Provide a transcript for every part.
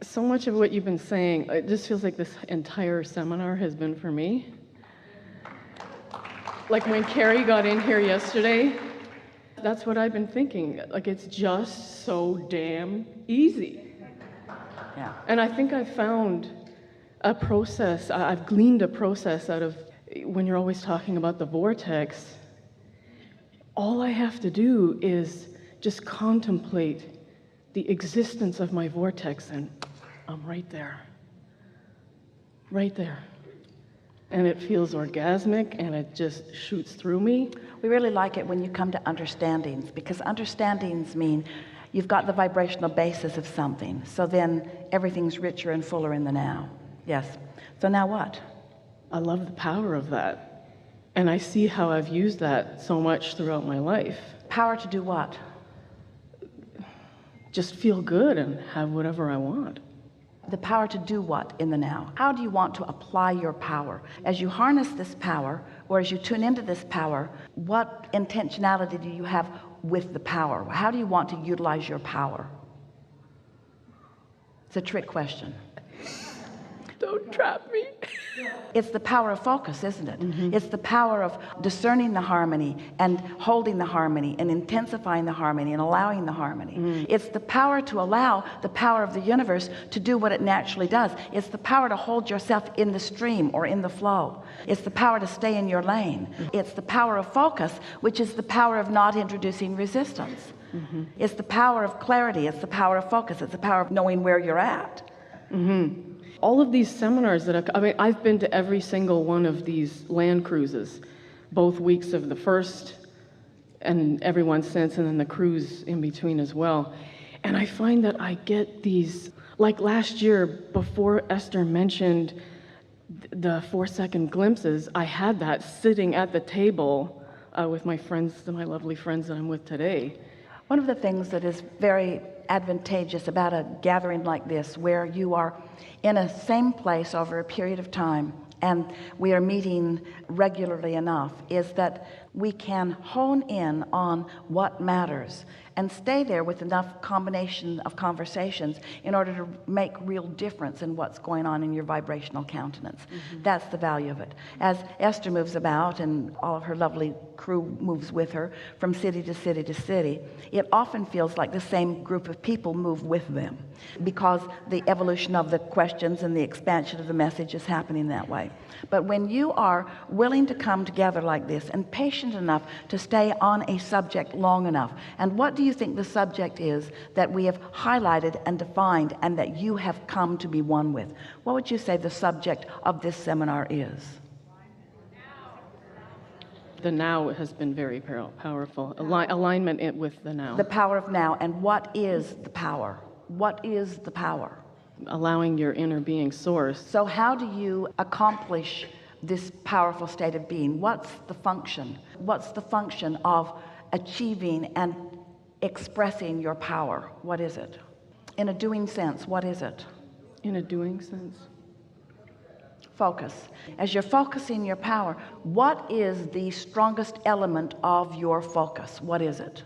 So much of what you've been saying, it just feels like this entire seminar has been for me. Like when Carrie got in here yesterday, that's what I've been thinking. Like, it's just so damn easy. Yeah. And I think I've found a process, I've gleaned a process out of when you're always talking about the vortex. All I have to do is just contemplate the existence of my vortex, and I'm right there. Right there. And it feels orgasmic, and it just shoots through me. We really like it when you come to understandings, because understandings mean you've got the vibrational basis of something. So then everything's richer and fuller in the now. Yes. So now what? I love the power of that. And I see how I've used that so much throughout my life. Power to do what? Just feel good and have whatever I want. The power to do what in the now? How do you want to apply your power? As you harness this power, or as you tune into this power, what intentionality do you have with the power? How do you want to utilize your power? It's a trick question. Don't trap me. It's the power of focus, isn't it? It's the power of discerning the harmony and holding the harmony and intensifying the harmony and allowing the harmony. It's the power to allow the power of the universe to do what it naturally does. It's the power to hold yourself in the stream or in the flow. It's the power to stay in your lane. It's the power of focus, which is the power of not introducing resistance. It's the power of clarity. It's the power of focus. It's the power of knowing where you're at. All of these seminars that I've been to every single one of these land cruises, both weeks of the first and every one since, and then the cruise in between as well. And I find that I get these, like last year, before Esther mentioned the 4-second glimpses, I had that sitting at the table with my friends, my lovely friends that I'm with today. One of the things that is very advantageous about a gathering like this, where you are in a same place over a period of time and we are meeting regularly enough, is that we can hone in on what matters and stay there with enough combination of conversations in order to make real difference in what's going on in your vibrational countenance. That's the value of it. As Esther moves about and all of her lovely crew moves with her from city to city to city, it often feels like the same group of people move with them, because the evolution of the questions and the expansion of the message is happening that way. But when you are willing to come together like this and patient enough to stay on a subject long enough, and what do you think the subject is that we have highlighted and defined and that you have come to be one with? What would you say the subject of this seminar is? The now has been very powerful. Alignment with the now. The power of now. And what is the power? What is the power? Allowing your inner being source. So how do you accomplish this powerful state of being? What's the function? What's the function of achieving and expressing your power? What is it? In a doing sense, what is it? In a doing sense. Focus. As you're focusing your power, what is the strongest element of your focus? What is it?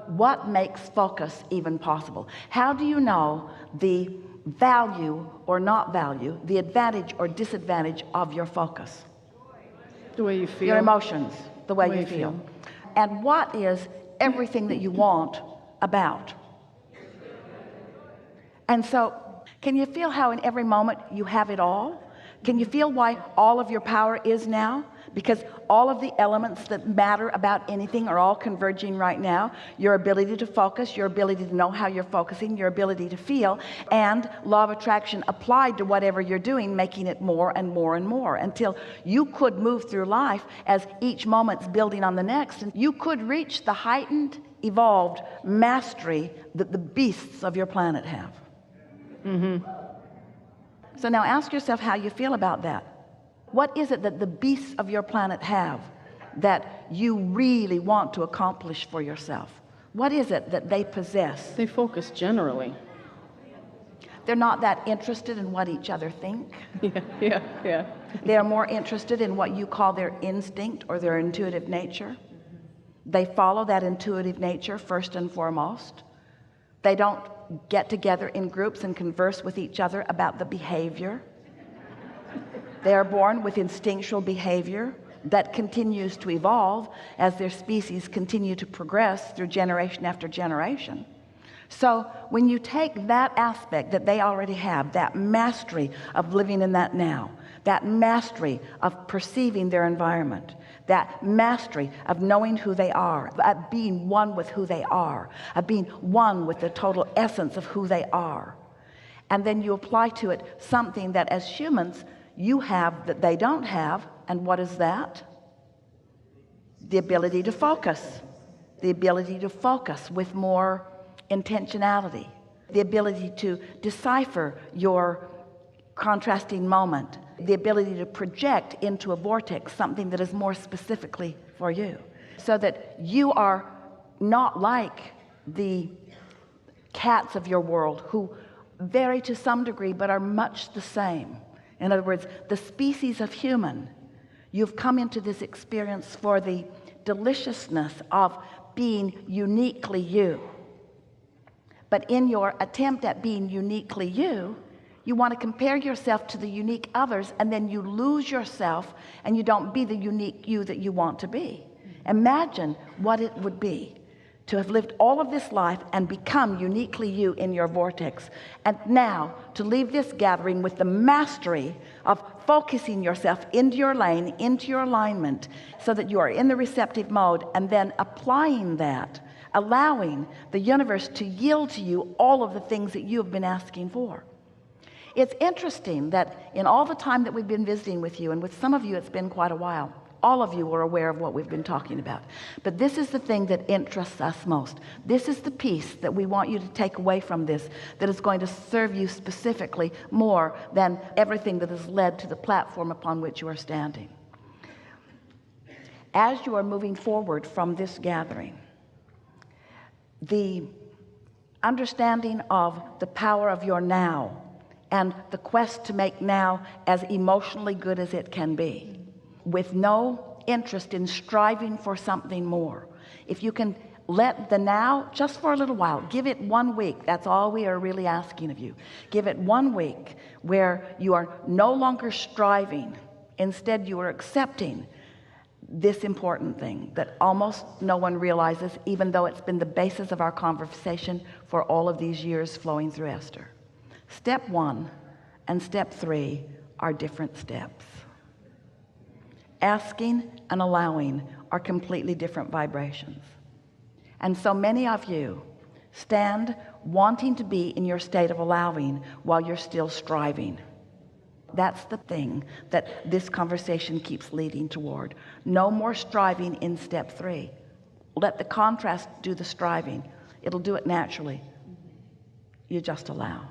What makes focus even possible? How do you know the value or not value, the advantage or disadvantage of your focus? The way you feel. Your emotions, the way you feel. And what is everything that you want about? And so, can you feel how in every moment you have it all? Can you feel why all of your power is now? Because all of the elements that matter about anything are all converging right now. Your ability to focus, your ability to know how you're focusing, your ability to feel, and law of attraction applied to whatever you're doing, making it more and more and more, until you could move through life as each moment's building on the next, and you could reach the heightened, evolved mastery that the beasts of your planet have. So now ask yourself how you feel about that. What is it that the beasts of your planet have that you really want to accomplish for yourself? What is it that they possess? They focus generally. They're not that interested in what each other think. Yeah. They're more interested in what you call their instinct or their intuitive nature. They follow that intuitive nature first and foremost. They don't get together in groups and converse with each other about the behavior. They are born with instinctual behavior that continues to evolve as their species continue to progress through generation after generation. So when you take that aspect that they already have, that mastery of living in that now, that mastery of perceiving their environment, that mastery of knowing who they are, of being one with who they are, of being one with the total essence of who they are, and then you apply to it something that as humans you have that they don't have. And what is that? The ability to focus, the ability to focus with more intentionality, the ability to decipher your contrasting moment, the ability to project into a vortex something that is more specifically for you, so that you are not like the cats of your world who vary to some degree but are much the same. In other words, the species of human, you've come into this experience for the deliciousness of being uniquely you. But in your attempt at being uniquely you, you want to compare yourself to the unique others, and then you lose yourself and you don't be the unique you that you want to be. Imagine what it would be to have lived all of this life and become uniquely you in your vortex, and now to leave this gathering with the mastery of focusing yourself into your lane, into your alignment, so that you are in the receptive mode, and then applying that, allowing the universe to yield to you all of the things that you have been asking for. It's interesting that in all the time that we've been visiting with you, and with some of you it's been quite a while, all of you are aware of what we've been talking about, but this is the thing that interests us most. This is the piece that we want you to take away from this, that is going to serve you specifically more than everything that has led to the platform upon which you are standing. As you are moving forward from this gathering, the understanding of the power of your now and the quest to make now as emotionally good as it can be, with no interest in striving for something more. If you can let the now, just for a little while, give it 1 week. That's all we are really asking of you. Give it 1 week where you are no longer striving. Instead, you are accepting this important thing that almost no one realizes, even though it's been the basis of our conversation for all of these years flowing through Esther. Step 1 and step 3 are different steps. Asking and allowing are completely different vibrations. And so many of you stand wanting to be in your state of allowing while you're still striving. That's the thing that this conversation keeps leading toward. No more striving in step 3. Let the contrast do the striving. It'll do it naturally. You just allow.